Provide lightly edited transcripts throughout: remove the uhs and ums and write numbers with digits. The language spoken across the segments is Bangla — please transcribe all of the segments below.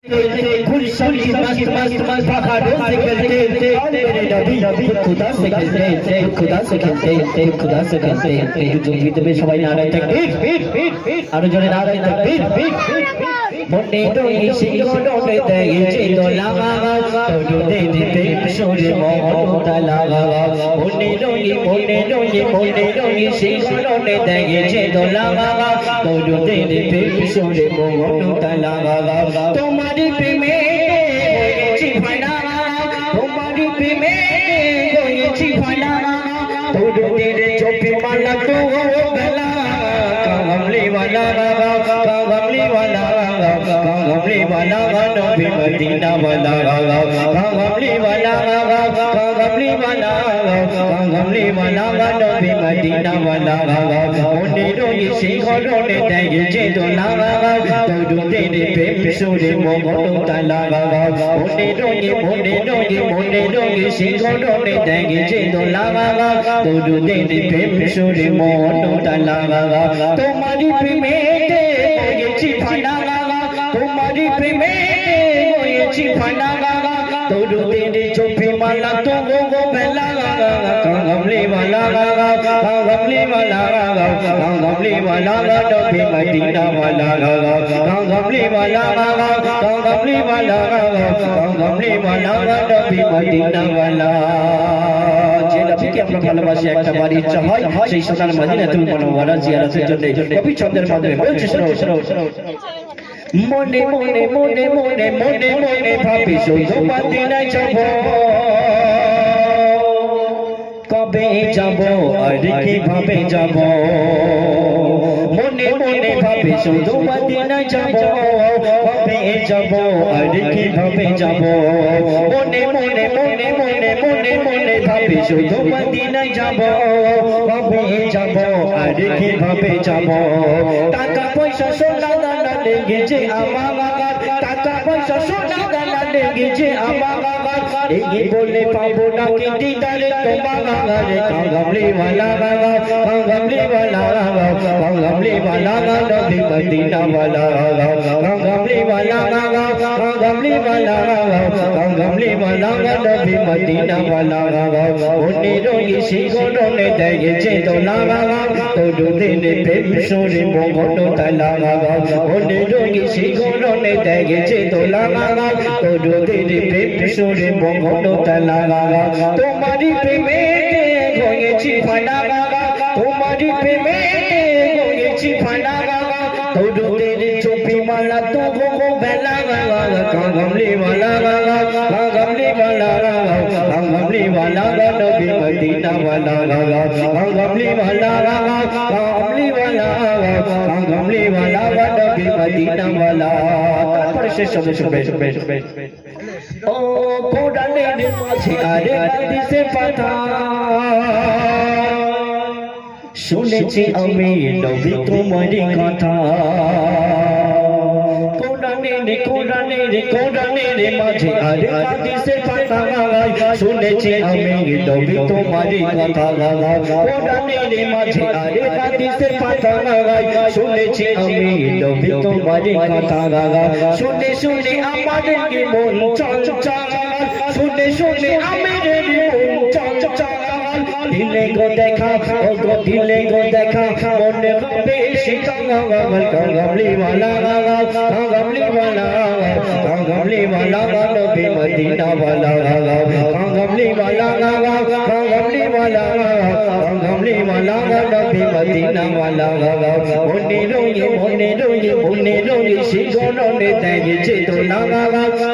गुलशन की मस्त मस्त मस्त पहाड़ों से खेलते मेरे नबी खुदा से खेलते खुदा से खेलते खुदा से खेलते जो गीत में सबाई नाराय तकबीर और जोरे नाराय तकबीर मोने डोई सिंगोने देगे दोला तो दे दे सोरे मोहन ताला मोने डोई सिंगोने देगे दोला तो दे दे सोरे मोहन ताला तुम्हारी प्रेमे होएছি ফানা তোমারি প্রেমে হয়েছি ফানা তোদের চোখে মালা তো বেলা কামলি ওয়ালা নবী মদিনা ওয়ালা কামলি ওয়ালা নবী মদিনা ওয়ালা মনে রয়ে সেই ঘরনে দেখে দোলা তোদের প্রেম সুরে মোহন তালা মনে রয়ে সেই ঘরনে দেখে দোলা তোদের প্রেম সুরে মোহন তালা তোমারি প্রেমে হয়েছি ফানা তোমারি প্রেমে হয়েছি ফানা তোদের চোখে মালা তো গো বেলা কামলি ওয়ালা নবী মদিনা ওয়ালা কামলি ওয়ালা নবী মদিনা ওয়ালা যে নবীকে আমরা ভালোবাসি একটা বার ইচ্ছা হয় সেই সোনার মদিনাতুল মুনাওয়ারা জিয়ারতের জন্য কবি ছন্দের মাধ্যমে বলছি শোনো মনে মনে মনে মনে মনে মনে ভাবি শুধু মদিনায় যাব কবে যাব আর কিভাবে যাব মনে মনে ভাবি শুধু মদিনায় যাব কবে যাব আর কিভাবে যাব মনে মনে মনে মনে মনে মনে ভাবি শুধু মদিনায় যাব কবে যাব আর কিভাবে যাব টাকা পয়সা সোনা দানা লেগেছে আমার টাকা পয়সা সোনা দানা লেগেছে আমার এই বলে পাবো না কি দিদারে তোমার কামলি ওয়ালা নবী মদিনা ওয়ালা কামলি ওয়ালা নবী মদিনা ওয়ালা ওনে রয়ে সেই গরনে দেখেছে দোলা তোদের প্রেম সুরে মোহন তালা ওনে রয়ে সেই গরনে দেখেছে দোলা তোদের প্রেম সুরে মোহন তালা তোমারি প্রেমে হয়েছি ফানা তোমারি প্রেমে হয়েছি ফানা তোদের চোপি মালা তো গো বেলা কামলি ওয়ালা নবী মদিনা ওয়ালা কামলি ওয়ালা নবী মদিনা ওয়ালা তারপরে শেষ হবে ও কোরআনের মাঝে আরে হাদিসে পাতা শুনেছি আমি নবী তোমারই কথা কোরআনের মাঝে আরে হাদিসে পাতা শুনেছি আমি নবী তোমারই কথা কোরআনের মাঝে আরে হাদিসে পাতা শুনেছি আমি নবী তোমারই কথা শুনে শুনে আমাদের কি মন চঞ্চল শুনে শুনে আমাদের মন চঞ্চল দিলে গো দেখা ও গো দিলে গো দেখা মনে হবে শিকাঙ্গা কামলি ওয়ালা নবী মদিনা ওয়ালা কামলি ওয়ালা নবী মদিনা ওয়ালা মনে রয়ে সেই গরনে দেখেছে দোলা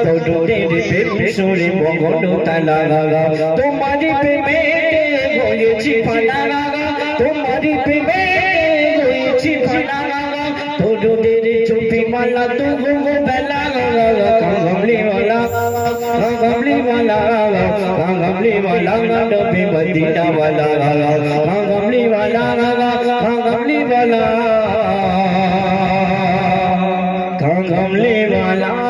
তোদের প্রেম সুরে মোহন তালা তোমারি প্রেমে হয়েছি ফানা তোমারি প্রেমে হয়েছি ফানা তোদের চোপি মালা তো গো বেলা কামলি ওয়ালা নবী মদিনা ওয়ালা কামলি ওয়ালা